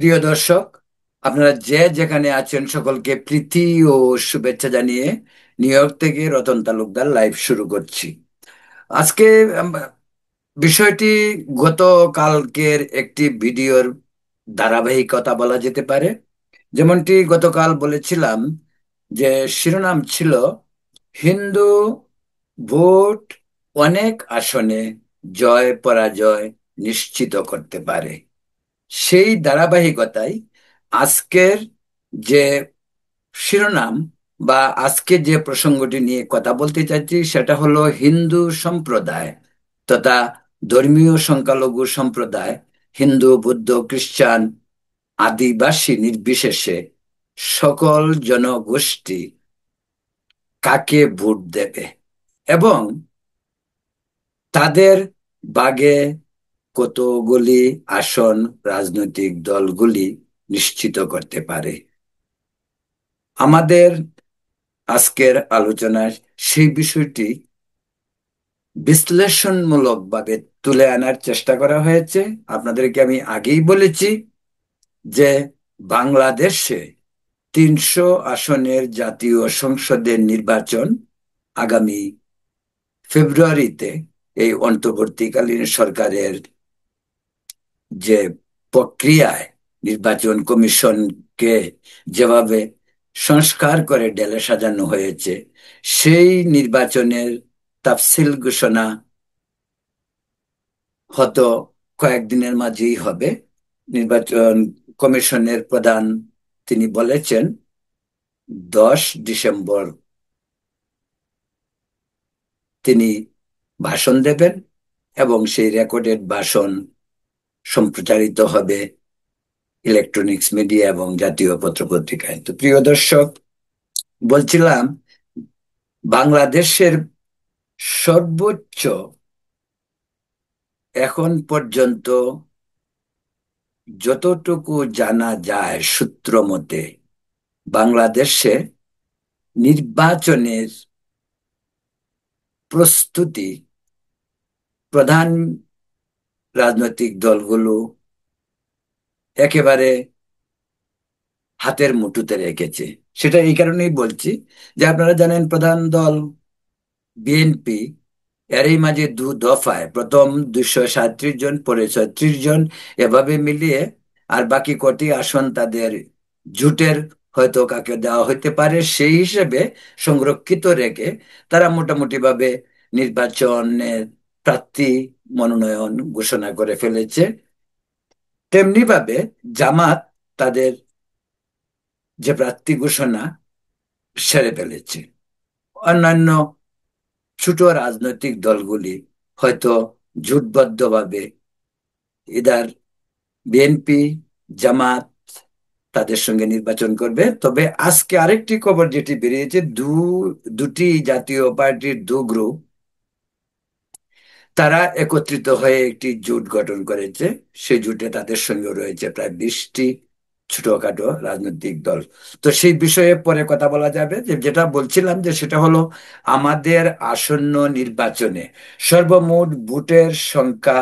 প্রিয় দর্শক, আপনারা যে যেখানে আছেন সকলকে প্রীতি ও শুভেচ্ছা জানিয়ে নিউ ইয়র্ক থেকে রতন তালুকদার লাইভ শুরু করছি। আজকে আম, বিষয়টি গতকালকের একটি ভিডিওর ধারাবাহিকতা বলা যেতে পারে। যেমনটি গতকাল বলেছিলাম যে শিরোনাম ছিল হিন্দু ভোট অনেক আসনে জয় পরাজয় নিশ্চিত করতে পারে। সেই ধারাবাহিকতায় আজকের যে শিরোনাম বা আজকে যে প্রসঙ্গটি নিয়ে কথা বলতে চাচ্ছি সেটা হলো হিন্দু সম্প্রদায় তথা ধর্মীয় সংখ্যালঘু সম্প্রদায়, হিন্দু বৌদ্ধ খ্রিস্টান আদিবাসী নির্বিশেষে সকল জনগোষ্ঠী কাকে ভোট দেবে এবং তাদের বাগে কতগুলি আসন রাজনৈতিক দলগুলি নিশ্চিত করতে পারে। আমাদের আজকের আলোচনায় সেই বিষয়টি বিশ্লেষণমূলকভাবে তুলে আনার চেষ্টা করা হয়েছে। আপনাদেরকে আমি আগেই বলেছি যে বাংলাদেশে 300 আসনের জাতীয় সংসদের নির্বাচন আগামী ফেব্রুয়ারিতে এই অন্তর্বর্তীকালীন সরকারের যে প্রক্রিয়ায় নির্বাচন কমিশনকে যেভাবে সংস্কার করে ঢেলে সাজানো হয়েছে, সেই নির্বাচনের তাফসিল ঘোষণা হয়তো কয়েকদিনের মাঝেই হবে। নির্বাচন কমিশনের প্রধান তিনি বলেছেন 10 ডিসেম্বর তিনি ভাষণ দেবেন এবং সেই রেকর্ডেড ভাষণ সম্প্রচারিত হবে ইলেকট্রনিক্স মিডিয়া এবং জাতীয় পত্রপত্রিকায়। তো প্রিয় দর্শক, বলছিলাম বাংলাদেশের সর্বোচ্চ এখন পর্যন্ত যতটুকু জানা যায় সূত্র মতে বাংলাদেশে নির্বাচনের প্রস্তুতি প্রধান রাজনৈতিক দলগুলো একেবারে হাতের মুঠোতে রেখেছে। সেটা এই কারণেই বলছি যে আপনারা জানেন প্রধান দল বিএনপি এরই মাঝে দু দফায় প্রথম 237 জন, পরে 36 জন, এভাবে মিলিয়ে আর বাকি কটি আসন তাদের জোটের হয়তো কাকে দেওয়া হইতে পারে সেই হিসেবে সংরক্ষিত রেখে তারা মোটামুটি ভাবে নির্বাচনের প্রার্থী মনোনয়ন ঘোষণা করে ফেলেছে। তেমনি ভাবে জামাত তাদের যে প্রার্থী ঘোষণা সেরে ফেলেছে। অন্যান্য ছোট রাজনৈতিক দলগুলি হয়তো জোটবদ্ধভাবে ইদার বিএনপি জামাত তাদের সঙ্গে নির্বাচন করবে। তবে আজকে আরেকটি খবর যেটি বেরিয়েছে, দুটি জাতীয় পার্টির দু গ্রুপ তারা একত্রিত হয়ে একটি জোট গঠন করেছে। সেই জোটে তাদের সঙ্গে রয়েছে প্রায় 20টি ছোটখাটো রাজনৈতিক দল। তো সেই বিষয়ে পরে কথা বলা যাবে। যেটা বলছিলাম যে সেটা হলো আমাদের আসন্ন নির্বাচনে সর্বমোট ভোটের সংখ্যা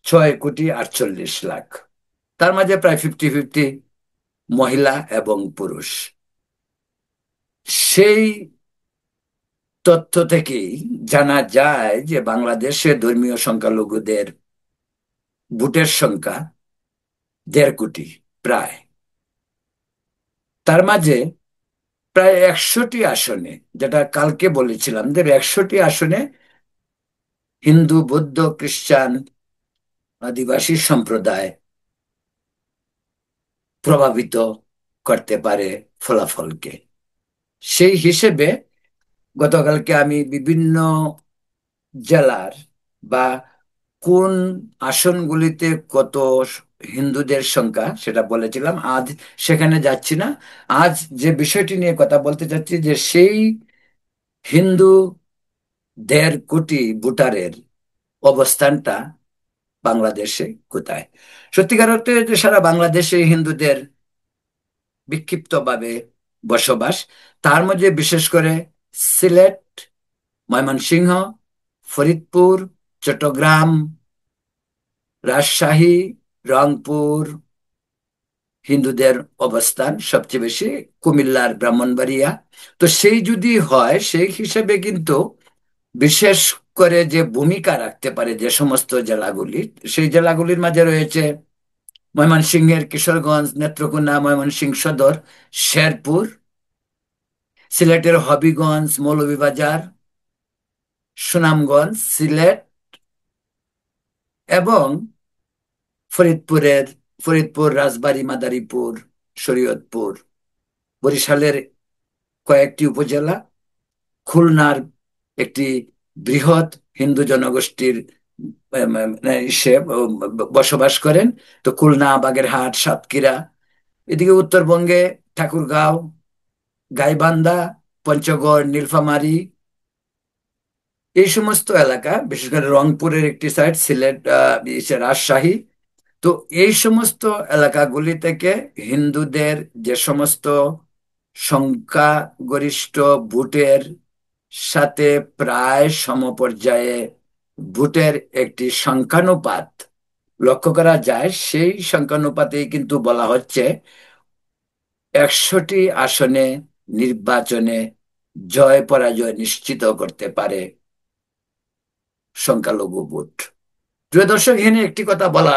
6,48,00,000। তার মাঝে প্রায় 50-50 মহিলা এবং পুরুষ। সেই তথ্য থেকেই জানা যায় যে বাংলাদেশে ধর্মীয় সংখ্যালঘুদের ভোটের সংখ্যা 1.5 কোটি প্রায়। তার মাঝে প্রায় 100টি আসনে, যেটা কালকে বলেছিলাম যে 100টি আসনে হিন্দু বৌদ্ধ খ্রিস্টান আদিবাসী সম্প্রদায় প্রভাবিত করতে পারে ফলাফলকে। সেই হিসেবে গতকালকে আমি বিভিন্ন জেলার বা কোন আসনগুলিতে কত হিন্দুদের সংখ্যা সেটা বলেছিলাম। আজ সেখানে যাচ্ছি না। আজ যে বিষয়টি নিয়ে কথা বলতে চাচ্ছি যে সেই হিন্দু 1.5 কোটি ভোটারের অবস্থানটা বাংলাদেশে কোথায়। সত্যিকার অর্থে যে সারা বাংলাদেশে হিন্দুদের বিক্ষিপ্তভাবে বসবাস, তার মধ্যে বিশেষ করে সিলেট, ময়মনসিংহ, ফরিদপুর, চট্টগ্রাম, রাজশাহী, রংপুর, হিন্দুদের অবস্থান সবচেয়ে বেশি কুমিল্লার ব্রাহ্মণবাড়িয়া। তো সেই যদি হয়, সেই হিসেবে কিন্তু বিশেষ করে যে ভূমিকা রাখতে পারে যে সমস্ত জেলাগুলি, সেই জেলাগুলির মাঝে রয়েছে ময়মনসিংহের কিশোরগঞ্জ, নেত্রকোনা, ময়মনসিংহ সদর, শেরপুর, সিলেটের হবিগঞ্জ, মৌলভীবাজার, সুনামগঞ্জ, সিলেট এবং ফরিদপুরের ফরিদপুর, রাজবাড়ী, মাদারীপুর, শরীয়তপুর, বরিশালের কয়েকটি উপজেলা, খুলনার একটি বৃহৎ হিন্দু জনগোষ্ঠীর সে বসবাস করেন। তো খুলনা, বাগেরহাট, সাতক্ষীরা, এদিকে উত্তরবঙ্গে ঠাকুরগাঁও, গাইবান্ধা, পঞ্চগড়, নীলফামারী, এই সমস্ত এলাকা, বিশেষ করে রংপুরের একটি সাইড, সিলেট, রাজশাহী। তো এই সমস্ত এলাকাগুলি থেকে হিন্দুদের যে সমস্ত সংখ্যাগরিষ্ঠ ভোটের সাথে প্রায় সমপর্যায়ে ভোটের একটি সংখ্যানুপাত লক্ষ্য করা যায়, সেই সংখ্যানুপাতেই কিন্তু বলা হচ্ছে 100টি আসনে নির্বাচনে জয় পরাজয় নিশ্চিত করতে পারে সংখ্যালঘু ভোট। প্রিয় দর্শক, এখানে একটি কথা বলা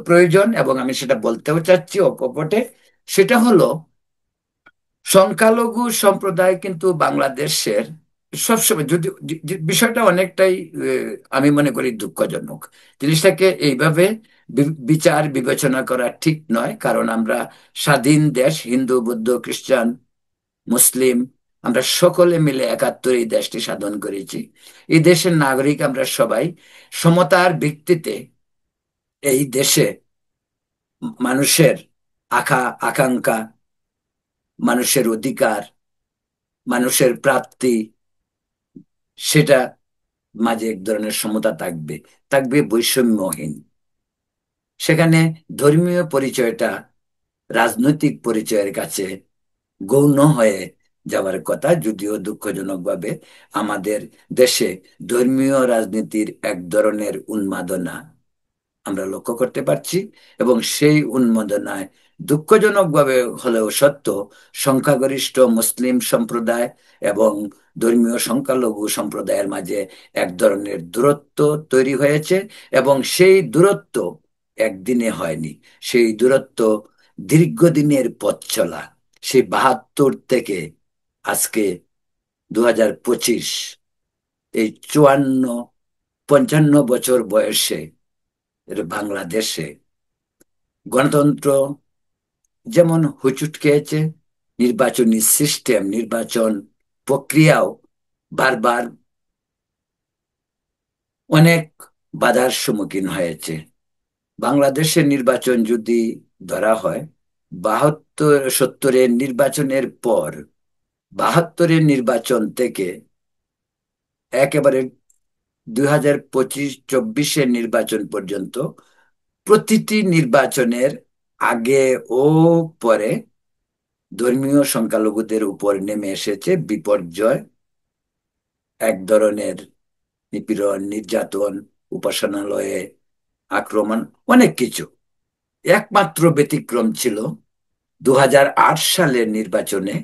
প্রয়োজন এবং আমি সেটা বলতেও চাচ্ছি অকপটে। সেটা হলো, সংখ্যালঘু সম্প্রদায় কিন্তু বাংলাদেশের সবসময়, যদি বিষয়টা অনেকটাই আমি মনে করি দুঃখজনক। জিনিসটাকে এইভাবে বিচার বিবেচনা করা ঠিক নয়, কারণ আমরা স্বাধীন দেশ, হিন্দু, বৌদ্ধ, খ্রিস্টান, মুসলিম, আমরা সকলে মিলে 71 এই দেশটি সাধন করেছি। এই দেশের নাগরিক আমরা সবাই। সমতার ভিত্তিতে এই দেশে মানুষের আকাঙ্ক্ষা, মানুষের অধিকার, মানুষের প্রাপ্তি, সেটা মাঝে এক ধরনের সমতা থাকবে, থাকবে বৈষম্যহীন। সেখানে ধর্মীয় পরিচয়টা রাজনৈতিক পরিচয়ের কাছে গৌণ হয়ে যাওয়ার কথা, যদিও দুঃখজনকভাবে আমাদের দেশে ধর্মীয় রাজনীতির এক ধরনের উন্মাদনা আমরা লক্ষ্য করতে পারছি। এবং সেই উন্মাদনায় দুঃখজনকভাবে হলেও সত্য, সংখ্যাগরিষ্ঠ মুসলিম সম্প্রদায় এবং ধর্মীয় সংখ্যালঘু সম্প্রদায়ের মাঝে এক ধরনের দূরত্ব তৈরি হয়েছে। এবং সেই দূরত্ব একদিনে হয়নি, সেই দূরত্ব দীর্ঘদিনের পথ চলা। সেই 72 থেকে আজকে 2025, এই 54-55 বয়সে বাংলাদেশে গণতন্ত্র যেমন হুচুট খেয়েছে, নির্বাচনী সিস্টেম, নির্বাচন প্রক্রিয়াও বারবার অনেক বাধার সম্মুখীন হয়েছে। বাংলাদেশের নির্বাচন যদি ধরা হয়, 72-70-এর নির্বাচনের পর 72-এর নির্বাচন থেকে একেবারে 2025-24-এর নির্বাচন পর্যন্ত, প্রতিটি নির্বাচনের আগে ও পরে ধর্মীয় সংখ্যালঘুদের উপর নেমে এসেছে বিপর্যয়, এক ধরনের নিপীড়ন, নির্যাতন, উপাসনালয়ে আক্রমণ, অনেক কিছু। একমাত্র ব্যতিক্রম ছিল 2008 সালের নির্বাচনে,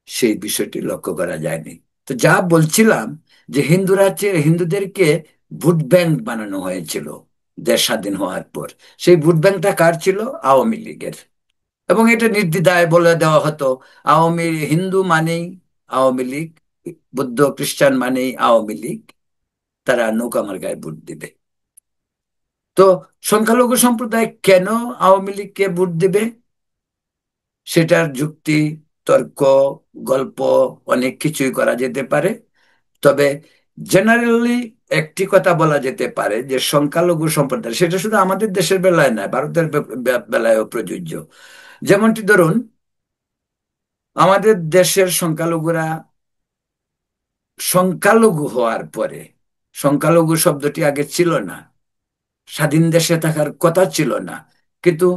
সেই বিষয়টি লক্ষ্য করা যায়নি। তো যা বলছিলাম, যে হিন্দুদেরকে ভোট ব্যাংক বানানো হয়েছিল দেশ স্বাধীন হওয়ার পর। সেই ভোট ব্যাংকটা কার ছিল? আওয়ামী লীগের। এবং এটা নির্দ্বিধায় বলে দেওয়া হতো, হিন্দু মানেই আওয়ামী লীগ, বৌদ্ধ খ্রিস্টান মানেই আওয়ামী লীগ, তারা নৌকা মার্কায় ভোট দিবে। তো সংখ্যালঘু সম্প্রদায় কেন আওয়ামী লীগকে ভোট দিবে, সেটার যুক্তি, তর্ক, গল্প অনেক কিছুই করা যেতে পারে। তবে জেনারেলি একটি কথা বলা যেতে পারে, যে সংখ্যালঘু সম্প্রদায়, সেটা শুধু আমাদের দেশের বেলায় নয়, ভারতের বেলায়ও প্রযোজ্য। যেমনটি ধরুন, আমাদের দেশের সংখ্যালঘুরা সংখ্যালঘু হওয়ার পরে, সংখ্যালঘু শব্দটি আগে ছিল না, স্বাধীন দেশে থাকার কথা ছিল না, কিন্তু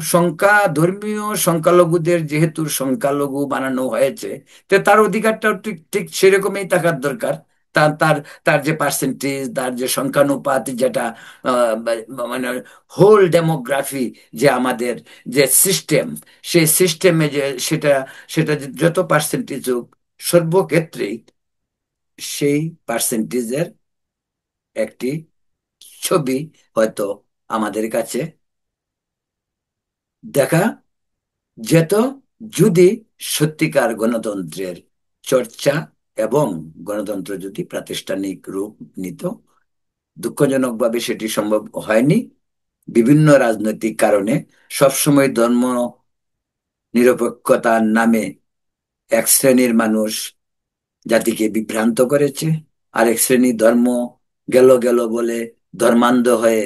ধর্মীয় সংখ্যালঘুদের যেহেতু সংখ্যালঘু বানানো হয়েছে, তো তার অধিকারটাও ঠিক ঠিক সেরকমই থাকার দরকার। তার তার তার যে পার্সেন্টেজ, তার যে সংখ্যানুপাত, যেটা মানে হোল ডেমোগ্রাফি, যে আমাদের যে সিস্টেম, সেই সিস্টেমে যে সেটা সেটা যত পার্সেন্টেজ হোক, সর্বক্ষেত্রেই সেই পার্সেন্টেজের একটি ছবি হয়তো আমাদের কাছে দেখা যেত, যদি সত্যিকার গণতন্ত্রের চর্চা এবং গণতন্ত্র যদি প্রাতিষ্ঠানিক রূপ নিত। দুঃখজনকভাবে সেটি সম্ভব হয়নি বিভিন্ন রাজনৈতিক কারণে। সবসময় ধর্ম নিরপেক্ষতার নামে এক শ্রেণীর মানুষ জাতিকে বিভ্রান্ত করেছে, আরেক শ্রেণী ধর্ম গেল গেল বলে ধর্মান্ধ হয়ে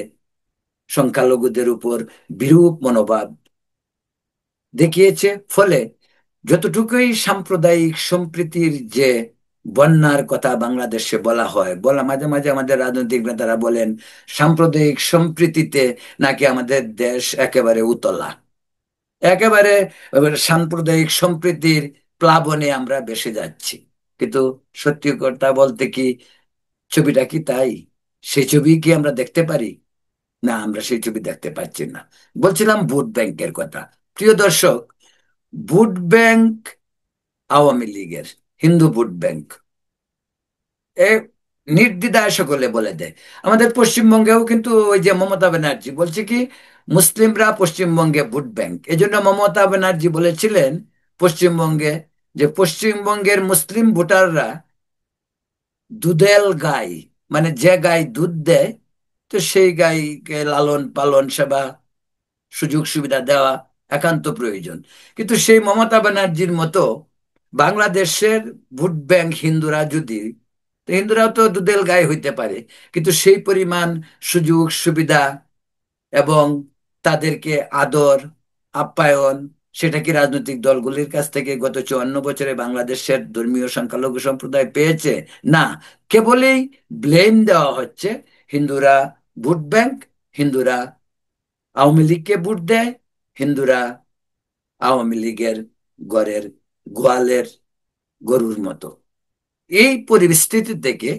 সংখ্যালঘুদের উপর বিরূপ মনোভাব দেখিয়েছে। ফলে যতটুকুই সাম্প্রদায়িক সম্প্রীতির যে বন্যার কথা বাংলাদেশে বলা হয়, মাঝে মাঝে আমাদের রাজনৈতিক নেতারা বলেন সাম্প্রদায়িক সম্প্রীতিতে নাকি আমাদের দেশ একেবারে উতলা, একেবারে সাম্প্রদায়িক সম্প্রীতির প্লাবনে আমরা ভেসে যাচ্ছি। কিন্তু সত্যি কথা বলতে কি, ছবিটা কি তাই? সেই ছবি কি আমরা দেখতে পারি? না, আমরা সেই ছবি দেখতে পাচ্ছি না। বলছিলাম ভোট ব্যাংকের কথা। প্রিয় দর্শক, ভোট ব্যাংক আওয়ামী লীগের, হিন্দু ভোট ব্যাংক, এ নির্দ্বিধায় সকলে বলে দেয়। আমাদের পশ্চিমবঙ্গেও কিন্তু ওই যে মমতা ব্যানার্জি বলছে কি, মুসলিমরা পশ্চিমবঙ্গে ভোট ব্যাংক। এই জন্য মমতা ব্যানার্জি বলেছিলেন পশ্চিমবঙ্গে, যে পশ্চিমবঙ্গের মুসলিম ভোটাররা দুধেল গাই, মানে যে গাই দুধ দেয়, তো সেই গাইকে লালন পালন সেবা সুযোগ সুবিধা দেওয়া একান্ত প্রয়োজন। কিন্তু সেই মমতা ব্যানার্জির মতো বাংলাদেশের ভোট ব্যাংক হিন্দুরা যদি, তো হিন্দুরাও তো দুধেল গাই হইতে পারে, কিন্তু সেই পরিমাণ সুযোগ সুবিধা এবং তাদেরকে আদর আপ্যায়ন, সেটা কি রাজনৈতিক দলগুলির কাছ থেকে গত 54 বছরে বাংলাদেশের ধর্মীয় সংখ্যালঘু সম্প্রদায় পেয়েছে? না, কেবলই ব্লেম দেওয়া হচ্ছে হিন্দুরা ভোট ব্যাংক, হিন্দুরা আওয়ামী লীগকে ভোট দেয়, হিন্দুরা আওয়ামী লীগের ঘরের গোয়ালের গরুর মতো। এই পরিস্থিতি থেকে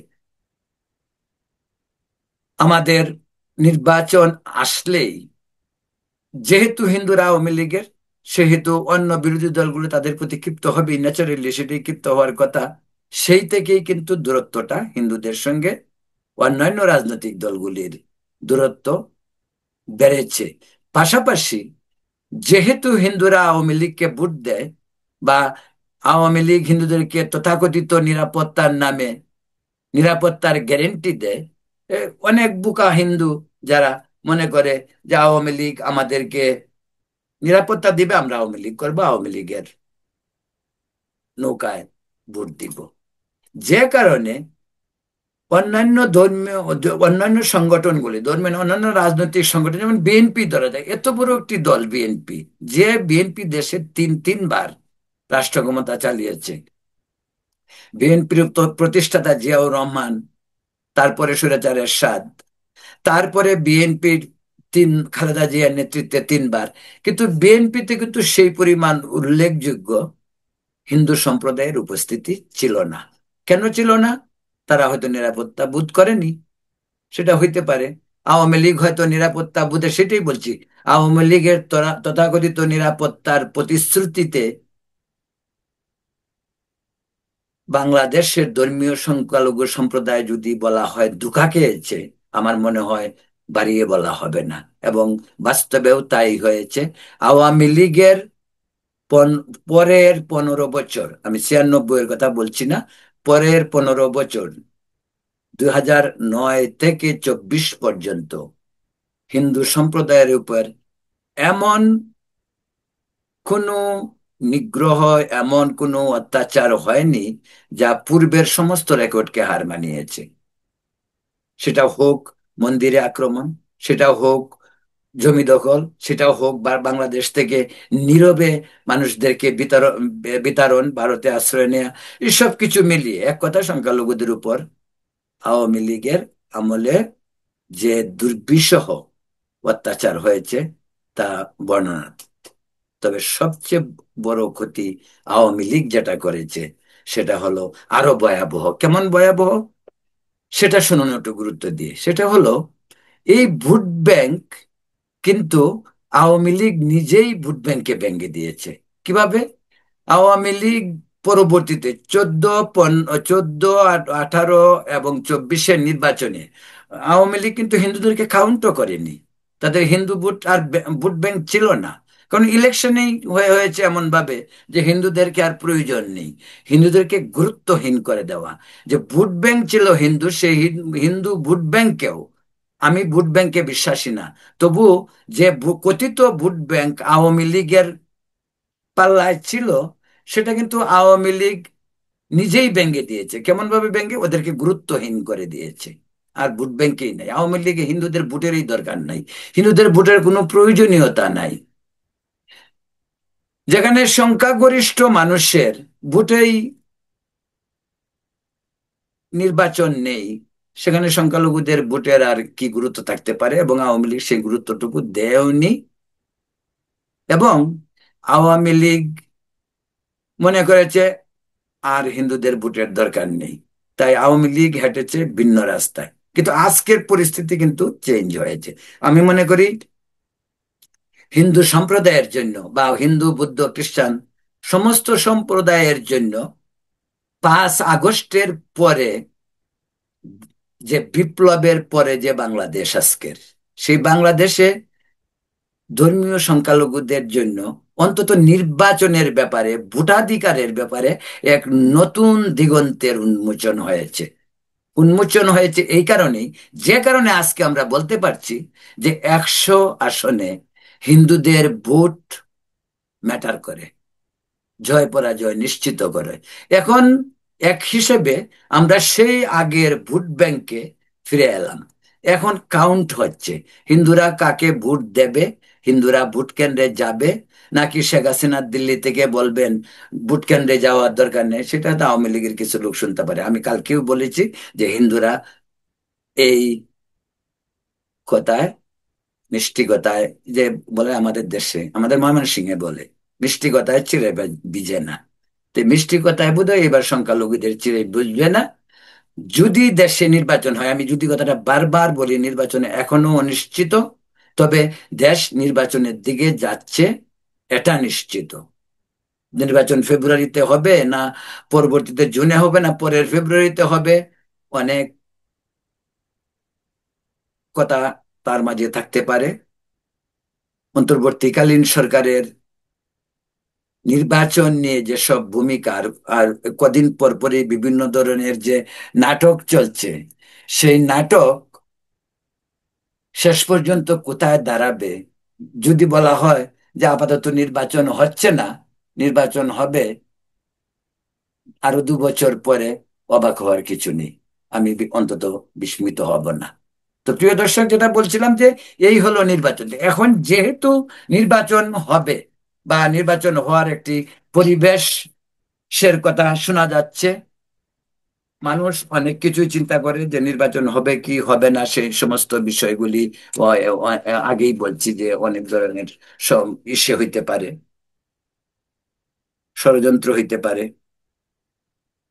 আমাদের নির্বাচন আসলেই, যেহেতু হিন্দুরা আওয়ামী লীগের, সেহেতু অন্য বিরোধী দলগুলো তাদের প্রতি ক্ষিপ্ত হবে, ন্যাচারালি সেটাই ক্ষিপ্ত হওয়ার কথা। সেই থেকেই কিন্তু দূরত্বটা হিন্দুদের সঙ্গে অন্যান্য রাজনৈতিক দলগুলির দূরত্ব বেড়েছে। পাশাপাশি যেহেতু হিন্দুরা আওয়ামী লীগকে ভোট দেয়, বা আওয়ামী লীগ হিন্দুদেরকে তথাকথিত নিরাপত্তার নামে নিরাপত্তার গ্যারেন্টি দেয়, এ, অনেক বোকা হিন্দু যারা মনে করে যে আওয়ামী লীগ আমাদেরকে নিরাপত্তা দিবে, আমরা আওয়ামী লীগ করবো, আওয়ামী লীগের নৌকায় ভোট দিব। যে কারণে অন্যান্য ধর্মীয়, অন্যান্য সংগঠনগুলি, ধর্মীয় অন্যান্য রাজনৈতিক সংগঠন, যেমন বিএনপি ধরা যায়, এত বড় একটি দল বিএনপি, যে বিএনপি দেশে তিনবার রাষ্ট্র ক্ষমতা চালিয়েছে। বিএনপির প্রতিষ্ঠাতা জিয়াউর রহমান, তারপরে স্বৈরাচার এরশাদ, তারপরে বিএনপির খালেদা জিয়ার নেতৃত্বে তিনবার। কিন্তু বিএনপিতে কিন্তু সেই পরিমাণ উল্লেখযোগ্য হিন্দু সম্প্রদায়ের উপস্থিতি ছিল না। কেন ছিল না? তারা হয়তো নিরাপত্তা বোধ করেনি, সেটা হইতে পারে। আওয়ামী লীগ হয়তো নিরাপত্তা বোধে, সেটাই বলছি, আওয়ামী লীগের তথাকথিত নিরাপত্তার প্রতিশ্রুতিতে বাংলাদেশের ধর্মীয় সংখ্যালঘু সম্প্রদায় যদি বলা হয় ধোঁকা খেয়েছে, আমার মনে হয় বাড়িয়ে বলা হবে না। এবং বাস্তবেও তাই হয়েছে। আওয়ামী লীগের পরের 15 বছর, আমি 96-এর কথা বলছি না, পরের 15 বছর, 2009 থেকে 24 পর্যন্ত হিন্দু সম্প্রদায়ের উপর এমন কোনো নিগ্রহ, এমন কোনো অত্যাচার হয়নি যা পূর্বের সমস্ত রেকর্ডকে হার মানিয়েছে। সেটা হোক মন্দিরে আক্রমণ, সেটা হোক জমি দখল, সেটা হোক বাংলাদেশ থেকে নীরবে মানুষদেরকে বিতাড়ন, ভারতে আশ্রয় নেওয়া, এসব কিছু মিলিয়ে এক কথা সংখ্যালঘুদের উপর আওয়ামী লীগের আমলে যে দুর্বিষহ অত্যাচার হয়েছে তা বর্ণনা। তবে সবচেয়ে বড় ক্ষতি আওয়ামী লীগ যেটা করেছে, সেটা হলো আরো ভয়াবহ। কেমন ভয়াবহ? সেটা শুনুন একটু গুরুত্ব দিয়ে। সেটা হলো, এই ভোট ব্যাংক কিন্তু আওয়ামী লীগ নিজেই ভোট ব্যাংকে ভেঙে দিয়েছে। কিভাবে? আওয়ামী লীগ পরবর্তীতে 14, 14, 18 এবং 24-এর নির্বাচনে আওয়ামী লীগ কিন্তু হিন্দুদেরকে কাউন্টও করেনি। তাদের হিন্দু ভোট আর ভোট ব্যাংক ছিল না। কারণ ইলেকশনেই হয়েছে এমন ভাবে যে হিন্দুদেরকে আর প্রয়োজন নেই, হিন্দুদেরকে গুরুত্বহীন করে দেওয়া। যে ভোট ব্যাংক ছিল হিন্দু, সেই হিন্দু ভোট ব্যাংকেও, আমি ভোট ব্যাংকে বিশ্বাসী না, তবু যে কথিত ভোট ব্যাংক আওয়ামী লীগের পাল্লায় ছিল, সেটা কিন্তু আওয়ামী লীগ নিজেই ভেঙে দিয়েছে। কেমন ভাবে ভেঙে? ওদেরকে গুরুত্বহীন করে দিয়েছে। আর ভোট ব্যাংকেই নাই, আওয়ামী লীগে হিন্দুদের ভোটেরই দরকার নাই, হিন্দুদের ভোটের কোনো প্রয়োজনীয়তা নাই। যেখানে সংখ্যাগরিষ্ঠ মানুষের ভোটেই নির্বাচন নেই, সেখানে সংখ্যালঘুদের ভোটের আর কি গুরুত্ব থাকতে পারে? এবং আওয়ামী লীগ সেই গুরুত্বটুকু দেয়নি। এবং আওয়ামী লীগ মনে করেছে আর হিন্দুদের ভোটের দরকার নেই, তাই আওয়ামী লীগ হেঁটেছে ভিন্ন রাস্তায়। কিন্তু আজকের পরিস্থিতি কিন্তু চেঞ্জ হয়েছে। আমি মনে করি হিন্দু সম্প্রদায়ের জন্য, বা হিন্দু বৌদ্ধ খ্রিস্টান সমস্ত সম্প্রদায়ের জন্য, 5 আগস্টের পরে, যে বিপ্লবের পরে যে বাংলাদেশ আজকের, সেই বাংলাদেশে ধর্মীয় সংখ্যালঘুদের জন্য অন্তত নির্বাচনের ব্যাপারে, ভোটাধিকারের ব্যাপারে এক নতুন দিগন্তের উন্মোচন হয়েছে এই কারণেই, যে কারণে আজকে আমরা বলতে পারছি যে 100 আসনে হিন্দুদের ভোট ম্যাটার করে, জয় পরাজয় নিশ্চিত করে। এখন এক হিসেবে আমরা সেই আগের ভোট ব্যাংকে ফিরে এলাম। এখন কাউন্ট হচ্ছে হিন্দুরা কাকে ভোট দেবে, হিন্দুরা ভোট কেন্দ্রে যাবে, নাকি শেখ হাসিনা দিল্লি থেকে বলবেন ভোট কেন্দ্রে যাওয়ার দরকার নেই। সেটা তো আওয়ামী লীগের কিছু লোক শুনতে পারে। আমি কালকেও বলেছি যে হিন্দুরা এই কথায়, মিষ্টি কথায়, যে বলে আমাদের দেশে, আমাদের ময়মনসিংহে বলে, মিষ্টি কথায় চিড়ে ভিজে না। তো মিষ্টি কথায় বোধহয় এবার সংখ্যালঘুদের চিড়ে বুঝবে না। যদি দেশে নির্বাচন হয়, আমি যদি কথাটা বারবার বলি, নির্বাচনে এখনো অনিশ্চিত, তবে দেশ নির্বাচনের দিকে যাচ্ছে, এটা নিশ্চিত। নির্বাচন ফেব্রুয়ারিতে হবে না পরবর্তীতে জুনে হবে না পরের ফেব্রুয়ারিতে হবে, অনেক কথা তার মাঝে থাকতে পারে। অন্তর্বর্তীকালীন সরকারের নির্বাচন নিয়ে যেসব ভূমিকা, আর কদিন পর পরে বিভিন্ন ধরনের যে নাটক চলছে, সেই নাটক শেষ পর্যন্ত কোথায় দাঁড়াবে? যদি বলা হয় যে আপাতত নির্বাচন হচ্ছে না, নির্বাচন হবে আরো 2 বছর পরে, অবাক হওয়ার কিছু নেই, আমি অন্তত বিস্মিত হব না। তো প্রিয় দর্শক, যেটা বলছিলাম যে এই হলো নির্বাচন। এখন যেহেতু নির্বাচন হবে, বা নির্বাচন হওয়ার একটি পরিবেশের কথা শোনা যাচ্ছে, মানুষ অনেক কিছুই চিন্তা করে যে নির্বাচন হবে কি হবে না, সেই সমস্ত বিষয়গুলি আগেই বলছি যে অনেক ধরনের সব ইসে হইতে পারে, ষড়যন্ত্র হইতে পারে,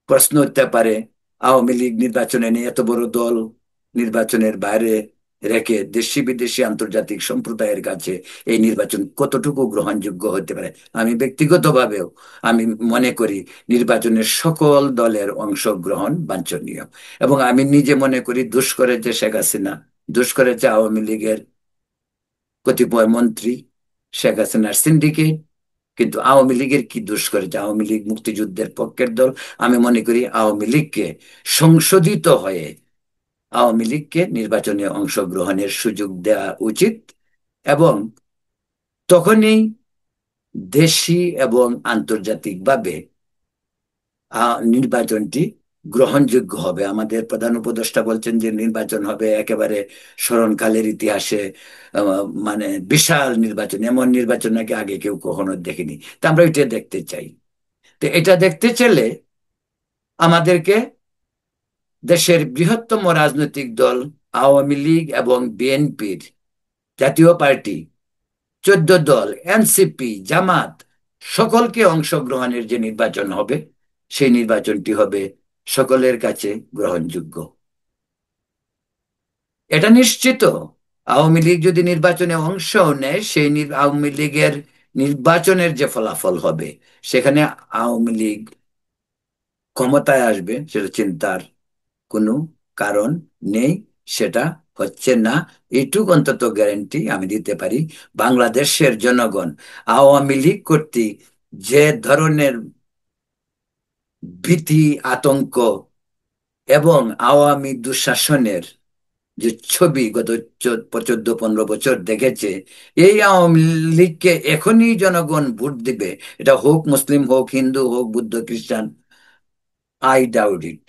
প্রশ্ন উঠতে পারে। আওয়ামী লীগ নির্বাচনে নিয়ে এত বড় দল নির্বাচনের বাইরে রেখে দেশি বিদেশি আন্তর্জাতিক সম্প্রদায়ের কাছে এই নির্বাচন কতটুকু গ্রহণযোগ্য হতে পারে? আমি ব্যক্তিগতভাবেও আমি মনে করি নির্বাচনের সকল দলের অংশগ্রহণ বাঞ্ছনীয়। এবং আমি নিজে মনে করি দোষ করেছে শেখ হাসিনা, দোষ করেছে আওয়ামী লীগের কতিপয় মন্ত্রী, শেখ হাসিনার সিন্ডিকেট। কিন্তু আওয়ামী লীগের কি দোষ করেছে? আওয়ামী লীগ মুক্তিযুদ্ধের পক্ষের দল। আমি মনে করি আওয়ামী লীগকে সংশোধিত হয়ে আওয়ামী লীগকে নির্বাচনে অংশগ্রহণের সুযোগ দেওয়া উচিত। এবং তখনই দেশি এবং আন্তর্জাতিকভাবে নির্বাচনটি গ্রহণযোগ্য হবে। আমাদের প্রধান উপদেষ্টা বলছেন যে নির্বাচন হবে একেবারে স্মরণকালের ইতিহাসে মানে বিশাল নির্বাচন, এমন নির্বাচন নাকি আগে কেউ কখনো দেখেনি। তা আমরা এটা দেখতে চাই। তো এটা দেখতে চাইলে আমাদেরকে দেশের বৃহত্তম রাজনৈতিক দল আওয়ামী লীগ এবং বিএনপির, জাতীয় পার্টি, 14 দল, এনসিপি, জামাত, সকলকে অংশগ্রহণের যে নির্বাচন হবে, সেই নির্বাচনটি হবে সকলের কাছে গ্রহণযোগ্য। এটা নিশ্চিত, আওয়ামী লীগ যদি নির্বাচনে অংশ নেয়, সেই আওয়ামী লীগের নির্বাচনের যে ফলাফল হবে, সেখানে আওয়ামী লীগ ক্ষমতায় আসবে, সেটা চিন্তার কোনো কারণ নেই। সেটা হচ্ছে না, এইটুক অন্তত গ্যারান্টি আমি দিতে পারি। বাংলাদেশের জনগণ আওয়ামী লীগ কর্তৃক যে ধরনের ভীতি, আতঙ্ক এবং আওয়ামী দুঃশাসনের যে ছবি গত 14-15 বছর দেখেছে, এই আওয়ামী লীগকে এখনই জনগণ ভোট দিবে, এটা হোক মুসলিম, হোক হিন্দু, হোক বুদ্ধ, খ্রিস্টান, আই ডাউট ইট।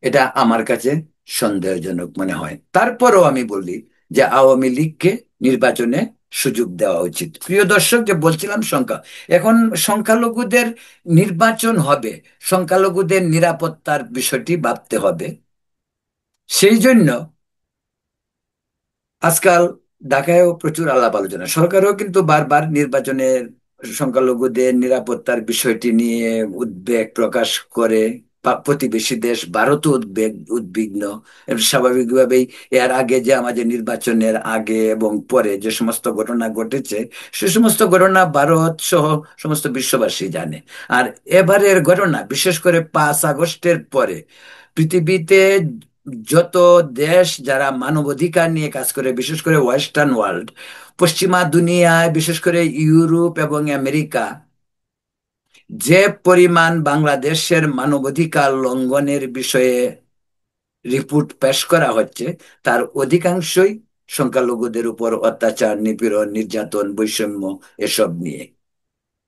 এটা আমার কাছে সন্দেহজনক মনে হয়। তারপরও আমি বলি যে আওয়ামী লীগকে নির্বাচনে সুযোগ দেওয়া উচিত। প্রিয় দর্শক, যে বলছিলাম সংখ্যা, এখন সংখ্যালঘুদের নির্বাচন হবে, সংখ্যালঘুদের নিরাপত্তার বিষয়টি ভাবতে হবে। সেই জন্য আজকাল ঢাকায়ও প্রচুর আলাপ আলোচনা, সরকারও কিন্তু বারবার নির্বাচনের সংখ্যালঘুদের নিরাপত্তার বিষয়টি নিয়ে উদ্বেগ প্রকাশ করে। প্রতিবেশী দেশ ভারতও উদ্বিগ্ন। এবং স্বাভাবিকভাবেই এর আগে যে আমাদের নির্বাচনের আগে এবং পরে যে সমস্ত ঘটনা ঘটেছে, সে সমস্ত ঘটনা ভারত সহ সমস্ত বিশ্ববাসী জানে। আর এবারের ঘটনা, বিশেষ করে 5 আগস্টের পরে পৃথিবীতে যত দেশ যারা মানবাধিকার নিয়ে কাজ করে, বিশেষ করে ওয়েস্টার্ন ওয়ার্ল্ড, পশ্চিমা দুনিয়ায়, বিশেষ করে ইউরোপ এবং আমেরিকা, যে পরিমাণ বাংলাদেশের মানবাধিকার লঙ্ঘনের বিষয়ে রিপোর্ট পেশ করা হচ্ছে, তার অধিকাংশই সংখ্যালঘুদের উপর অত্যাচার, নিপীড়ন, নির্যাতন, বৈষম্য, এসব নিয়ে।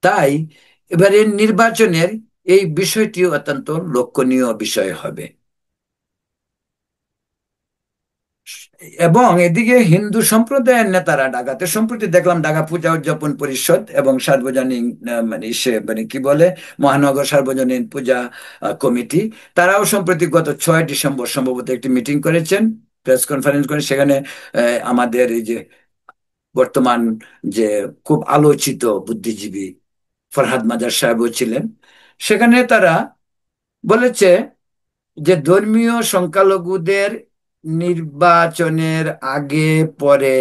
তাই এবারের নির্বাচনের এই বিষয়টি অত্যন্ত লক্ষণীয় বিষয় হবে। এবং এদিকে হিন্দু সম্প্রদায়ের নেতারা ঢাকাতে, সম্প্রতি দেখলাম ঢাকা পূজা উদযাপন পরিষদ এবং সার্বজনীন মানে মানে কি বলে, মহানগর সার্বজনীন পূজা কমিটি, তারাও সম্প্রতি গত 6 ডিসেম্বর সম্ভবত একটি মিটিং করেছেন, প্রেস কনফারেন্স করে। সেখানে আমাদের এই যে বর্তমান যে খুব আলোচিত বুদ্ধিজীবী ফরহাদ মাজার সাহেবও ছিলেন। সেখানে তারা বলেছে যে ধর্মীয় সংখ্যালঘুদের নির্বাচনের আগে পরে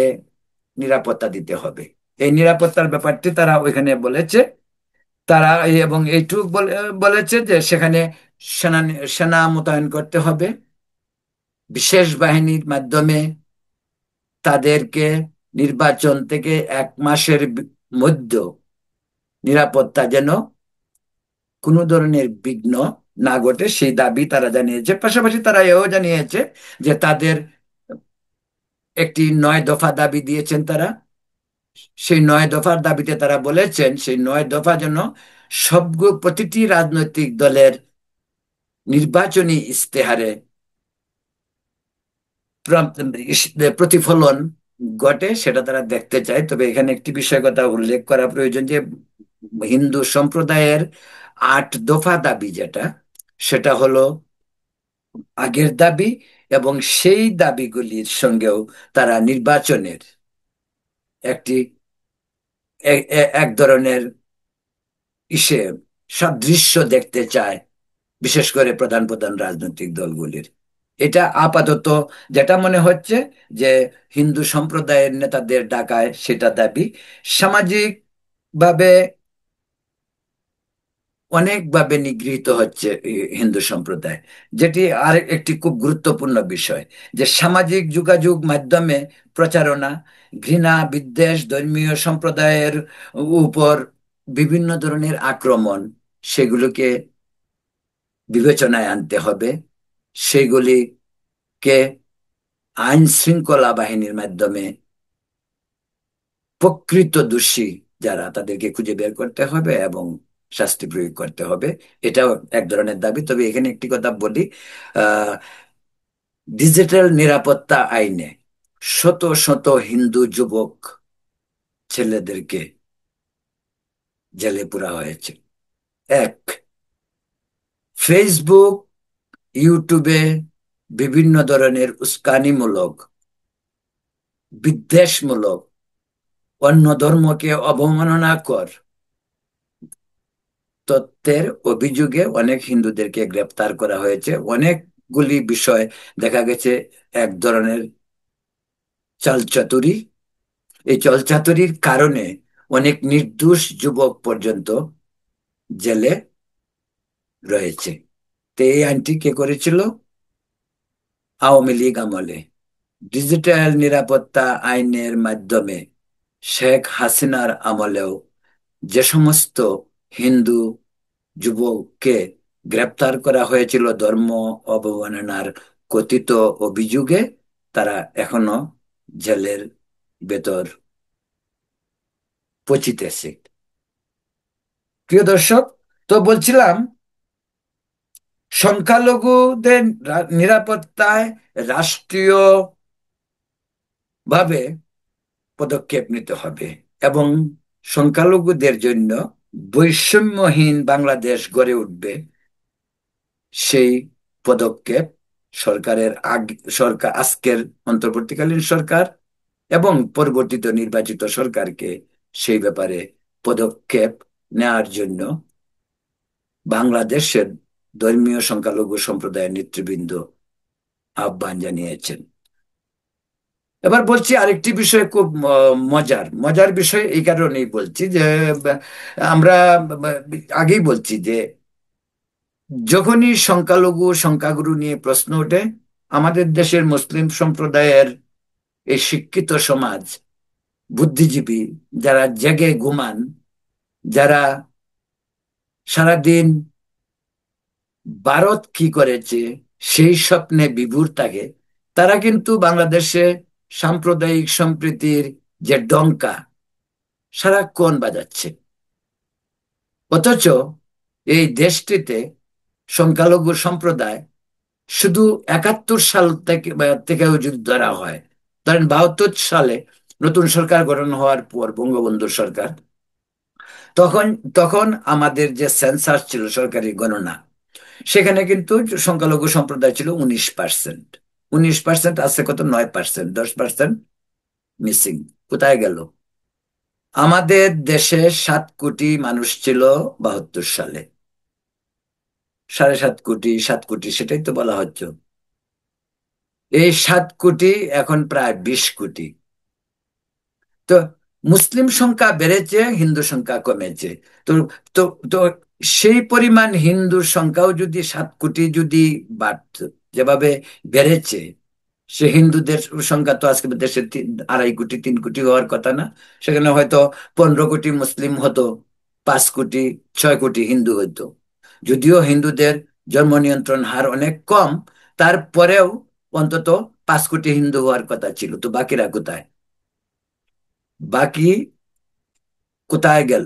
নিরাপত্তা দিতে হবে। এই নিরাপত্তার ব্যাপারটি তারা ওইখানে বলেছে। তারা এবং এইটুক বলেছে যে সেখানে সেনা সেনা মোতায়েন করতে হবে, বিশেষ বাহিনীর মাধ্যমে তাদেরকে নির্বাচন থেকে 1 মাসের মধ্যে নিরাপত্তা যেন কোনো ধরনের বিঘ্ন না ঘটে, সেই দাবি তারা জানিয়েছে। পাশাপাশি তারা এও জানিয়েছে যে তাদের একটি 9 দফা দাবি দিয়েছেন তারা। সেই 9 দফার দাবিতে তারা বলেছেন সেই 9 দফা যেন প্রতিটি রাজনৈতিক দলের নির্বাচনী ইশতেহারে প্রতিফলন ঘটে, সেটা তারা দেখতে চায়। তবে এখানে একটি বিষয় কথা উল্লেখ করা প্রয়োজন যে হিন্দু সম্প্রদায়ের 8 দফা দাবি যেটা, সেটা হলো আগের দাবি, এবং সেই দাবিগুলির সঙ্গেও তারা নির্বাচনের একটি এক ধরনের ইসে সাদৃশ্য দেখতে চায়, বিশেষ করে প্রধান প্রধান রাজনৈতিক দলগুলির। এটা আপাতত যেটা মনে হচ্ছে যে হিন্দু সম্প্রদায়ের নেতাদের ডাকায় সেটা দাবি। সামাজিক ভাবে অনেকভাবে নিগৃহীত হচ্ছে এই হিন্দু সম্প্রদায়, যেটি আর একটি খুব গুরুত্বপূর্ণ বিষয়। যে সামাজিক যোগাযোগ মাধ্যমে প্রচারণা, ঘৃণা, বিদ্বেষ, ধর্মীয় সম্প্রদায়ের উপর বিভিন্ন ধরনের আক্রমণ, সেগুলোকে বিবেচনায় আনতে হবে। সেগুলিকে আইন শৃঙ্খলা বাহিনীর মাধ্যমে প্রকৃত দোষী যারা, তাদেরকে খুঁজে বের করতে হবে এবং শাস্তি প্রয়োগ করতে হবে। এটাও এক ধরনের দাবি। তবে এখানে একটি কথা বলি, আহ ডিজিটাল নিরাপত্তা আইনে শত শত হিন্দু যুবক ছেলেদেরকে জেলে পুরা হয়েছে। এক, ফেসবুক, ইউটিউবে বিভিন্ন ধরনের উস্কানিমূলক, বিদ্বেষমূলক, অন্য ধর্মকে অবমাননাকর তত্ত্বের অভিযোগে অনেক হিন্দুদেরকে গ্রেপ্তার করা হয়েছে। অনেকগুলি বিষয় দেখা গেছে এক ধরনের চালচাতুরি। এই চালচাতুরির কারণে অনেক নির্দোষ যুবক পর্যন্ত জেলে রয়েছে। তো এই আইনটি কে করেছিল? আওয়ামী লীগ আমলে। ডিজিটাল নিরাপত্তা আইনের মাধ্যমে শেখ হাসিনার আমলেও যে সমস্ত হিন্দু যুবককে গ্রেপ্তার করা হয়েছিল ধর্ম অবমাননার কথিত অভিযোগে, তারা এখনো জেলের ভেতর পচিতেছে। প্রিয় দর্শক, তো বলছিলাম সংখ্যালঘুদের নিরাপত্তায় রাষ্ট্রীয়ভাবে পদক্ষেপ নিতে হবে এবং সংখ্যালঘুদের জন্য বৈষম্যহীন বাংলাদেশ গড়ে উঠবে। সেই পদক্ষেপ সরকার আজকের অন্তর্বর্তীকালীন সরকার এবং পরবর্তীতে নির্বাচিত সরকারকে সেই ব্যাপারে পদক্ষেপ নেওয়ার জন্য বাংলাদেশের ধর্মীয় সংখ্যালঘু সম্প্রদায়ের নেতৃবৃন্দ আহ্বান জানিয়েছেন। এবার বলছি আরেকটি বিষয়, খুব মজার মজার বিষয় এই কারণেই বলছি যে আমরা আগেই বলছি যে যখনই সংখ্যালঘু সংখ্যাগুরু নিয়ে প্রশ্ন ওঠে, আমাদের দেশের মুসলিম সম্প্রদায়ের এই শিক্ষিত সমাজ, বুদ্ধিজীবী, যারা জেগে ঘুমান, যারা সারাদিন ভারত কি করেছে সেই স্বপ্নে বিভোর থাকে, তারা কিন্তু বাংলাদেশে সাম্প্রদায়িক সম্প্রীতির যে ডঙ্কা সারাক্ষণ বাজাচ্ছে। অথচ এই দেশটিতে সংখ্যালঘু সম্প্রদায় শুধু 71 সাল থেকেও যদি ধরা হয়, ধরেন 72 সালে নতুন সরকার গঠন হওয়ার পর, বঙ্গবন্ধু সরকার, তখন তখন আমাদের যে সেন্সাস ছিল, সরকারি গণনা, সেখানে কিন্তু সংখ্যালঘু সম্প্রদায় ছিল 19%। 19% আছে কত? 9%, 10% মিসিং। কোথায় গেল? আমাদের দেশে 7 কোটি মানুষ ছিল 72 সালে। 7.5 কোটি, 7 কোটি, সেটাই তো বলা হচ্ছে। এই 7 কোটি এখন প্রায় 20 কোটি। তো মুসলিম সংখ্যা বেড়েছে, হিন্দু সংখ্যা কমেছে। তো তো তো সেই পরিমাণ হিন্দুর সংখ্যাও যদি 7 কোটি যদি বাড়ত, যেভাবে বেড়েছে, সে হিন্দুদের সংখ্যা তো আজকে দেশের 2.5 কোটি 3 কোটি হওয়ার কথা না। সেখানে হয়তো 15 কোটি মুসলিম হতো, 5 কোটি 6 কোটি হিন্দু হতো। যদিও হিন্দুদের জন্ম নিয়ন্ত্রণ হার অনেক কম, তারপরেও অন্তত 5 কোটি হিন্দু হওয়ার কথা ছিল। তো বাকিরা কোথায়? বাকি কোথায় গেল?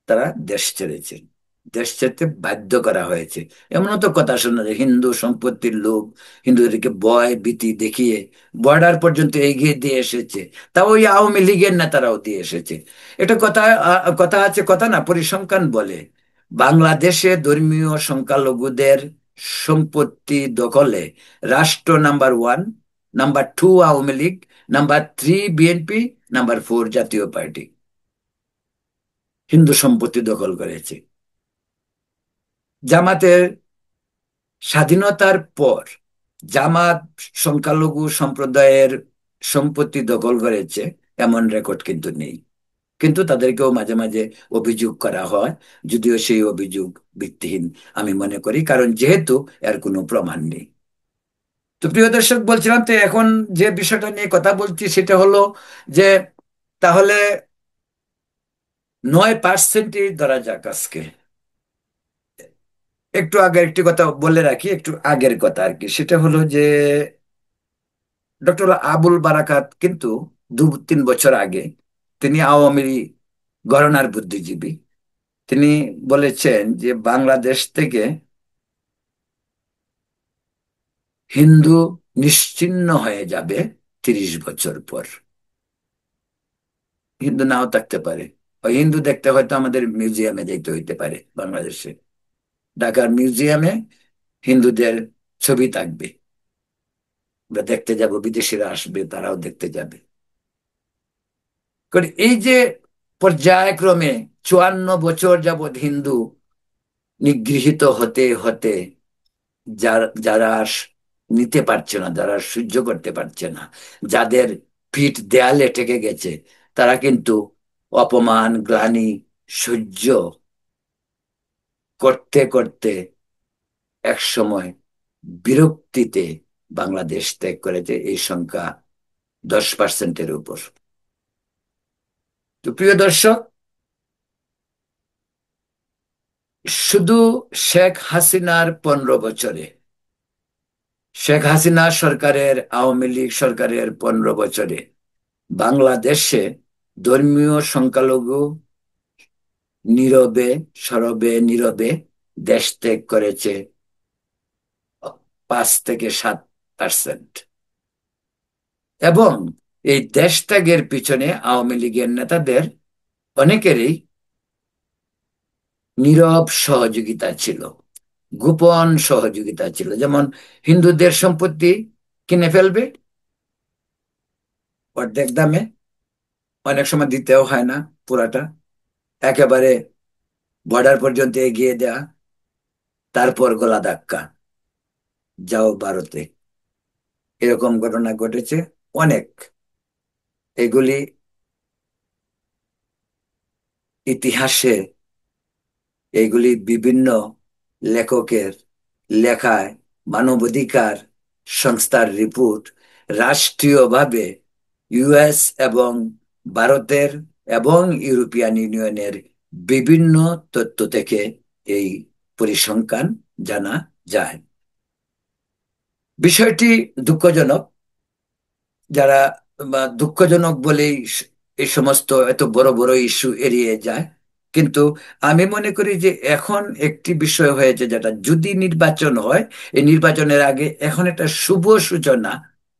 তারা দেশ ছেড়েছে। দেশ ছাড়তে বাধ্য করা হয়েছে। এমনও তো কথা শোনা যায় হিন্দু সম্পত্তির লোভ হিন্দুদেরকে ভয় ভীতি দেখিয়ে বর্ডার পর্যন্ত এগিয়ে দিয়ে এসেছে। তা ওই আওয়ামী লীগের নেতারাও দিয়ে এসেছে। এটা কথা, কথা আছে, কথা না, পরিসংখ্যান বলে বাংলাদেশে ধর্মীয় সংখ্যালঘুদের সম্পত্তি দখলে রাষ্ট্র number 1, number 2 Awami League, number 3 BNP, number 4 জাতীয় পার্টি হিন্দু সম্পত্তি দখল করেছে। জামাতের স্বাধীনতার পর জামাত সংখ্যালঘু সম্প্রদায়ের সম্পত্তি দখল করেছে এমন রেকর্ড কিন্তু নেই। কিন্তু তাদেরকেও মাঝে মাঝে অভিযোগ করা হয়, যদিও সেই অভিযোগ ভিত্তিহীন আমি মনে করি, কারণ যেহেতু এর কোনো প্রমাণ নেই। তো প্রিয় দর্শক, বলছিলাম তো এখন যে বিষয়টা নিয়ে কথা বলছি সেটা হলো যে তাহলে 9%ই ধরা যাক আজকে। একটু আগে একটি কথা বলে রাখি, একটু আগের কথা আর কি, সেটা হলো যে ডক্টর আবুল বারাকাত কিন্তু 2-3 বছর আগে, তিনি আওয়ামী ঘরানার বুদ্ধিজীবী, তিনি বলেছেন যে বাংলাদেশ থেকে হিন্দু নিশ্চিহ্ন হয়ে যাবে 30 বছর পর। হিন্দু নাও থাকতে পারে, ওই হিন্দু দেখতে হয়তো আমাদের মিউজিয়ামে যেতে হইতে পারে। বাংলাদেশে ঢাকার মিউজিয়ামে হিন্দুদের ছবি থাকবে, আমরা দেখতে যাব, বিদেশিরা আসবে, তারাও দেখতে যাবে। কারণ এই যে পর্যায়ক্রমে 54 বছর যাবৎ হিন্দু নিগৃহীত হতে হতে, যারা যারা আর নিতে পারছে না, যারা আর সহ্য করতে পারছে না, যাদের পিঠ দেয়ালে ঠেকে গেছে। তারা কিন্তু অপমান গ্লানি সহ্য করতে করতে এক সময় বিরক্তিতে বাংলাদেশ ত্যাগ করেছে, এই সংখ্যা 10%-এর উপর। তো প্রিয় দর্শক, শুধু শেখ হাসিনার 15 বছরে, শেখ হাসিনা সরকারের, আওয়ামী লীগ সরকারের 15 বছরে বাংলাদেশে ধর্মীয় সংখ্যালঘু নীরবে সরবে নীরবে দেশ ত্যাগ করেছে 5 থেকে 7%। এবং এই দেশ ত্যাগের পিছনে আওয়ামী লীগের নেতাদের অনেকেরই নীরব সহযোগিতা ছিল, গোপন সহযোগিতা ছিল। যেমন হিন্দুদের সম্পত্তি কিনে ফেলবে অর্ধেক দামে, অনেক সময় দিতেও হয় না পুরাটা, একেবারে বর্ডার পর্যন্ত এগিয়ে দেয়া, তারপর গলা ধাক্কা, যাও ভারতে। এরকম ঘটনা ঘটেছে অনেক। এগুলি ইতিহাসে, এগুলি বিভিন্ন লেখকের লেখায়, মানবাধিকার সংস্থার রিপোর্ট, রাষ্ট্রীয়ভাবে ইউএস এবং ভারতের এবং ইউরোপিয়ান ইউনিয়নের বিভিন্ন তথ্য থেকে এই পরিসংখ্যান জানা যায়। বিষয়টি দুঃখজনক। যারা দুঃখজনক বলেই এই সমস্ত এত বড় বড় ইস্যু এড়িয়ে যায়। কিন্তু আমি মনে করি যে এখন একটি বিষয় হয়েছে, যেটা যদি নির্বাচন হয়, এই নির্বাচনের আগে এখন একটা শুভ সূচনা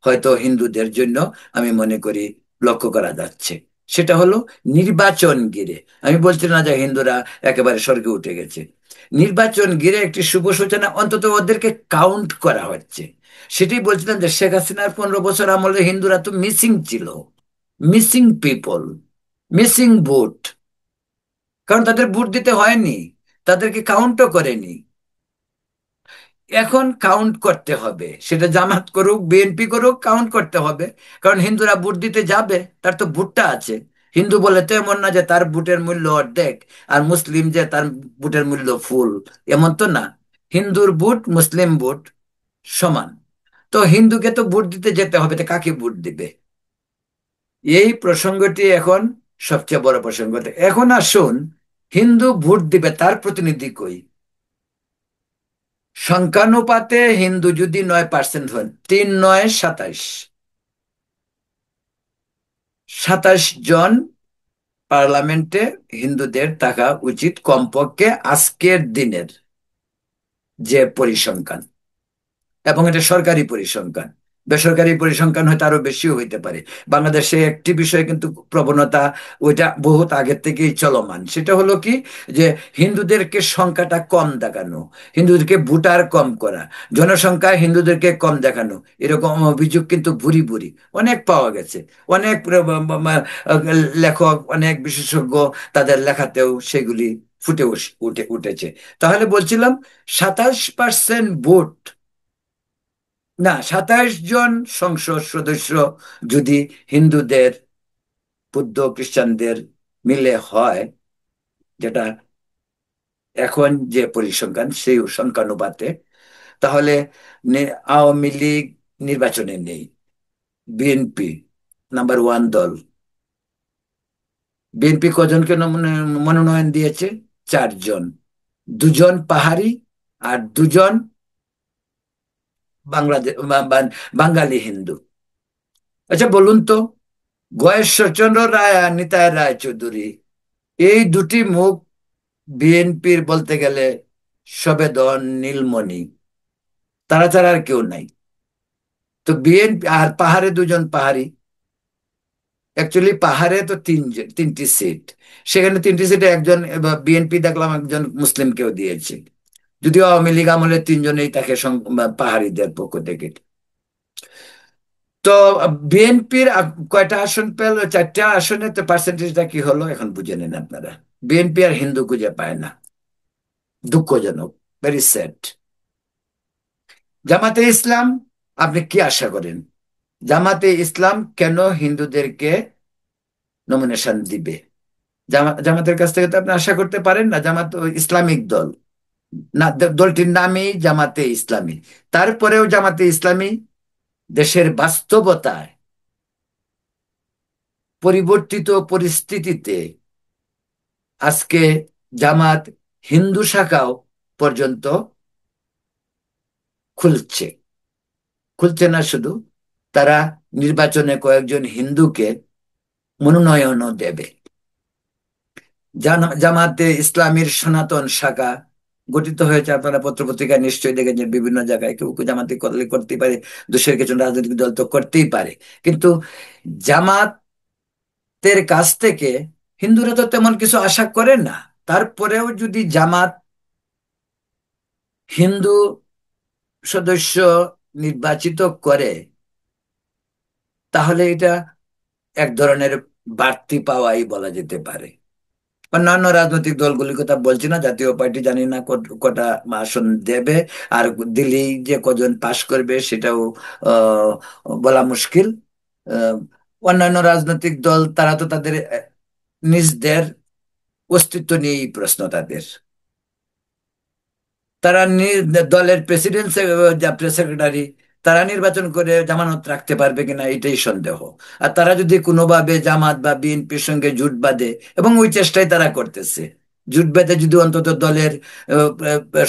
হয়তো হিন্দুদের জন্য আমি মনে করি লক্ষ্য করা যাচ্ছে। সেটা হলো নির্বাচন ঘিরে, আমি বলছি না যে হিন্দুরা একেবারে স্বর্গে উঠে গেছে, নির্বাচন ঘিরে একটি শুভ সূচনা, অন্তত ওদেরকে কাউন্ট করা হচ্ছে। সেটাই বলছিলাম যে শেখ হাসিনার 15 বছর আমলে হিন্দুরা তো মিসিং ছিল, মিসিং পিপল, মিসিং ভোট। কারণ তাদের ভোট দিতে হয়নি, তাদেরকে কাউন্টও করেনি। এখন কাউন্ট করতে হবে, সেটা জামাত করুক বিএনপি করুক, কাউন্ট করতে হবে। কারণ হিন্দুরা ভোট দিতে যাবে, তার তো ভোটটা আছে। হিন্দু বলে তো এমন না যে তার ভোটের মূল্য অর্ধেক, আর মুসলিম যে তার ভোটের মূল্য ফুল, এমন তো না। হিন্দুর ভোট মুসলিম ভোট সমান। তো হিন্দুকে তো ভোট দিতে যেতে হবে, তো কাকে ভোট দিবে? এই প্রসঙ্গটি এখন সবচেয়ে বড় প্রসঙ্গ। এখন আসুন, হিন্দু ভোট দিবে তার প্রতিনিধি কই? সংখ্যানুপাতে হিন্দু যদি 9% হন, 3 9 27, 27 জন পার্লামেন্টে হিন্দুদের থাকা উচিত কমপক্ষে আজকের দিনের যে পরিসংখ্যান। এবং এটা সরকারি পরিসংখ্যান, বেসরকারি পরিসংখ্যান হয়তো আরো বেশিও হইতে পারে। বাংলাদেশে একটি বিষয় কিন্তু প্রবণতা, ওইটা বহুত আগের থেকেই চলমান। সেটা হলো কি, যে হিন্দুদেরকে সংখ্যাটা কম দেখানো, হিন্দুদেরকে ভোটার কম করা, জনসংখ্যায় হিন্দুদেরকে কম দেখানো, এরকম অভিযোগ কিন্তু ভুরি ভুরি অনেক পাওয়া গেছে। অনেক লেখক, অনেক বিশেষজ্ঞ, তাদের লেখাতেও সেগুলি ফুটে উঠেছে। তাহলে বলছিলাম 27% ভোট, না, 27 জন সংসদ সদস্য যদি হিন্দুদের, বৌদ্ধ খ্রিস্টানদের মিলে হয়, যেটা এখন যে পরিসংখ্যান সেই সংখ্যানুপাতে, তাহলে আওয়ামী লীগ নির্বাচনে নেই, বিএনপি নাম্বার 1 দল। বিএনপি কজনকে মনোনয়ন দিয়েছে? 4 জন, 2 জন পাহাড়ি আর 2 জন বাংলাদেশ বাঙালি হিন্দু। আচ্ছা বলুন তো, গয়েশ্বরচন্দ্র রায় আর নিতাই রায় চৌধুরী, এই দুটি মুখ বিএনপির বলতে গেলে সবেদন নীলমণি, তারা ছাড়া আর কেউ নাই। তো বিএনপি আর পাহাড়ে 2 জন পাহাড়ি, অ্যাকচুয়ালি পাহাড়ে তো 3টি সিট, সেখানে 3টি সিটে একজন বিএনপি দেখলাম একজন মুসলিমকেও দিয়েছে, যদিও আওয়ামী লীগ আমলে 3জনেই তাকে পাহাড়িদের পক্ষ থেকে। তো বিএনপির কয়টা আসন পেল? 4টা আসনে। তো পার্সেন্টেজটা কি হলো এখন বুঝে নেন আপনারা। বিএনপি আর হিন্দু খুঁজে পায় না, দুঃখজনক, ভেরি স্যাড। জামাতে ইসলাম, আপনি কি আশা করেন? জামাতে ইসলাম কেন হিন্দুদেরকে নমিনেশন দিবে? জামাতের কাছ থেকে তো আপনি আশা করতে পারেন না, জামাত তো ইসলামিক দল না, দলটির নামই জামাতে ইসলামী। তারপরেও জামাতে ইসলামী দেশের বাস্তবতায় পরিবর্তিত পরিস্থিতিতে আজকে জামাত হিন্দু শাখাও পর্যন্ত খুলছে। খুলছে না শুধু, তারা নির্বাচনে কয়েকজন হিন্দুকে মনোনয়নও দেবে। জামাতে ইসলামীর সনাতন শাখা গঠিত হয়েছে, আপনারা পত্রপত্রিকায় নিশ্চয়ই দেখেছেন, বিভিন্ন জায়গায় কেউ কেউ জামাতে করতেই পারে, দেশের কিছু রাজনৈতিক দল তো করতেই পারে, কিন্তু জামাতের কাছ থেকে হিন্দুরা তো তেমন কিছু আশা করে না। তারপরেও যদি জামাত হিন্দু সদস্য নির্বাচিত করে, তাহলে এটা এক ধরনের বাড়তি পাওয়াই বলা যেতে পারে। অন্যান্য রাজনৈতিক দলগুলির কথা বলছি না, জাতীয় পার্টি জানি না কটা আসন দেবে, আর দিল্লি যে কজন পাশ করবে সেটাও আহ, বলা মুশকিল। আহ, অন্যান্য রাজনৈতিক দল তারা তো তাদের নিজদের অস্তিত্ব নিয়েই প্রশ্ন তাদের। তারা দলের প্রেসিডেন্ট, সেক্রেটারি, তারা নির্বাচন করে জামানত রাখতে পারবে কিনা এটাই সন্দেহ। আর তারা যদি কোনোভাবে জামাত বা বিএনপির সঙ্গে জোট বাঁধে, এবং ওই চেষ্টাই তারা করতেছে, জোট বেঁধে যদি অন্তত দলের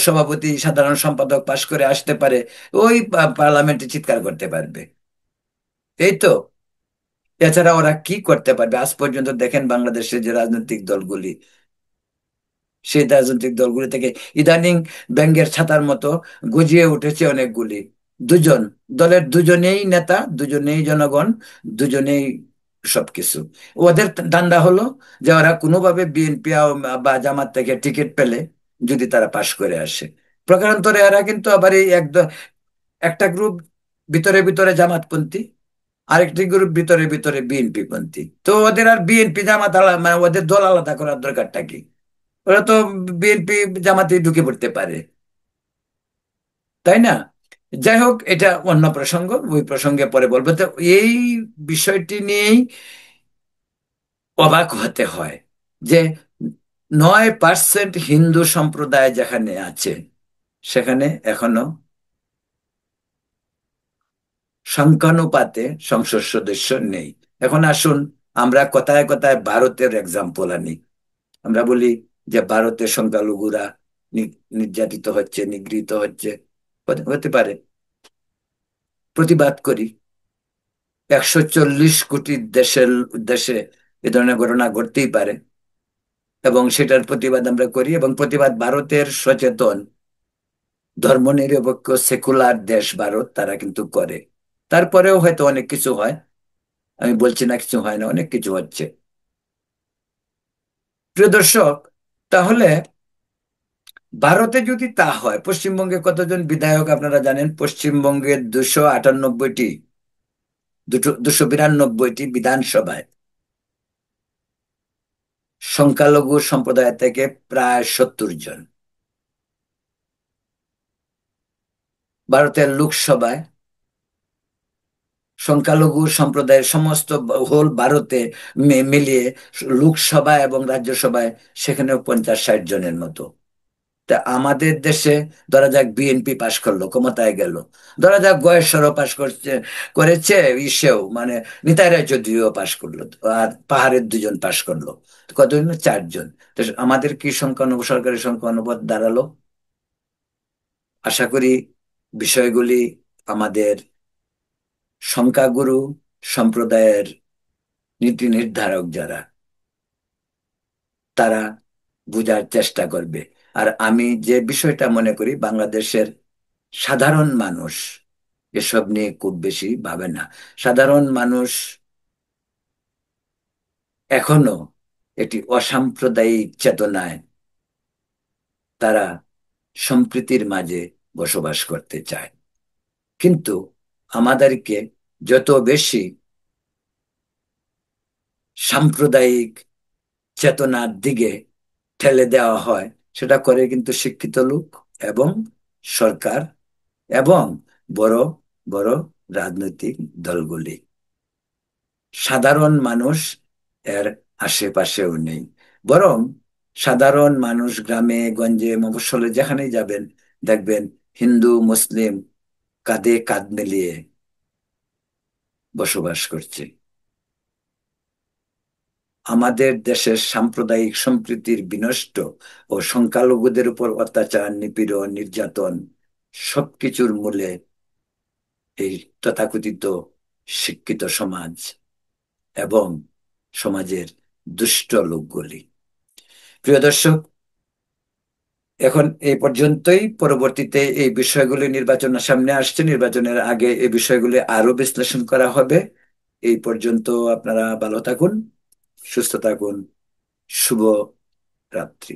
সভাপতি সাধারণ সম্পাদক পাশ করে আসতে পারে, ওই পার্লামেন্টে চিৎকার করতে পারবে। এই তো। এছাড়া ওরা কি করতে পারবে? আজ পর্যন্ত দেখেন বাংলাদেশের যে রাজনৈতিক দলগুলি, সেই রাজনৈতিক দলগুলি থেকে ইদানিং ব্যাঙের ছাতার মতো গজিয়ে উঠেছে অনেকগুলি। দুজন দলের, দুজনেই নেতা, দুজনেই জনগণ, দুজনেই সবকিছু। ওদের ধান্দা হলো যে ওরা কোনোভাবে বিএনপি বা জামাত থেকে টিকিট পেলে যদি তারা পাশ করে আসে। প্রকারান্তরে এরা কিন্তু আবার এই একটা গ্রুপ ভিতরে ভিতরে জামাতপন্থী, আরেকটি গ্রুপ ভিতরে ভিতরে বিএনপি পন্থী। তো ওদের আর বিএনপি জামাত আলাদা, মানে ওদের দল আলাদা করার দরকারটা কি? ওরা তো বিএনপি জামাতে ঢুকে পড়তে পারে, তাই না? যাই হোক, এটা অন্য প্রসঙ্গ, ওই প্রসঙ্গে পরে বলবো। তো এই বিষয়টি নিয়েই অবাক হতে হয় যে 9% হিন্দু সম্প্রদায় যেখানে আছে, সেখানে এখনো সংখ্যানুপাতে সংসদ সদস্য নেই। এখন আসুন আমরা কথায় কথায় ভারতের এক্সাম্পল আনি। আমরা বলি যে ভারতের সংখ্যালঘুরা নির্যাতিত হচ্ছে, নিগৃহীত হচ্ছে। হতে পারে, প্রতিবাদ করি। 140 কোটি দেশের দেশে এ ধরনের ঘটনা ঘটতেই পারে, এবং সেটার প্রতিবাদ আমরা করি, এবং প্রতিবাদ ভারতের সচেতন ধর্মনিরপেক্ষ সেকুলার দেশ ভারত, তারা কিন্তু করে। তারপরেও হয়তো অনেক কিছু হয়, আমি বলছি না কিছু হয় না, অনেক কিছু হচ্ছে। প্রিয় দর্শক, তাহলে ভারতে যদি তা হয়, পশ্চিমবঙ্গে কতজন বিধায়ক আপনারা জানেন? পশ্চিমবঙ্গের 298টি, 292টি বিধানসভায় সংখ্যালঘু সম্প্রদায় থেকে প্রায় 70 জন। ভারতের লোকসভায় সংখ্যালঘু সম্প্রদায়ের সমস্ত হোল ভারতে মিলিয়ে লোকসভা এবং রাজ্যসভায় সেখানেও 50-60 জনের মতো। তা আমাদের দেশে ধরা যাক বিএনপি পাশ করলো, ক্ষমতায় গেল, ধরা যাক গয়েশ্বরও পাশ করেছে, ইসেও মানে নিতাই রায়চৌধুরীও পাশ করলো, আর পাহাড়ের 2 জন পাশ করলো, তো কতজন? 4 জন। তো আমাদের কি সংখ্যানুপাত, সরকারি সংখ্যানুপাত দাঁড়ালো? আশা করি বিষয়গুলি আমাদের সংখ্যাগুরু সম্প্রদায়ের নীতি নির্ধারক যারা, তারা বোঝার চেষ্টা করবে। আর আমি যে বিষয়টা মনে করি, বাংলাদেশের সাধারণ মানুষ এসব নিয়ে খুব বেশি ভাবে না। সাধারণ মানুষ এখনো একটি অসাম্প্রদায়িক চেতনায় তারা সম্প্রীতির মাঝে বসবাস করতে চায়। কিন্তু আমাদেরকে যত বেশি সাম্প্রদায়িক চেতনার দিকে ঠেলে দেওয়া হয়, সেটা করে কিন্তু শিক্ষিত লোক এবং সরকার এবং বড় বড় রাজনৈতিক দলগুলি। সাধারণ মানুষ এর আশেপাশেও নেই। বরং সাধারণ মানুষ গ্রামে গঞ্জে মফস্বলে যেখানেই যাবেন, দেখবেন হিন্দু মুসলিম কাঁধে কাঁধ মিলিয়ে বসবাস করছে। আমাদের দেশের সাম্প্রদায়িক সম্প্রীতির বিনষ্ট ও সংখ্যালঘুদের উপর অত্যাচার, নিপীড়ন, নির্যাতন সবকিছুর মূলে এই তথাকথিত শিক্ষিত সমাজ এবং সমাজের দুষ্ট লোকগুলি। প্রিয় দর্শক, এখন এই পর্যন্তই। পরবর্তীতে এই বিষয়গুলি, নির্বাচন সামনে আসছে, নির্বাচনের আগে এই বিষয়গুলি আরো বিশ্লেষণ করা হবে। এই পর্যন্ত আপনারা ভালো থাকুন, সুস্থ থাকুন। শুভ রাত্রি।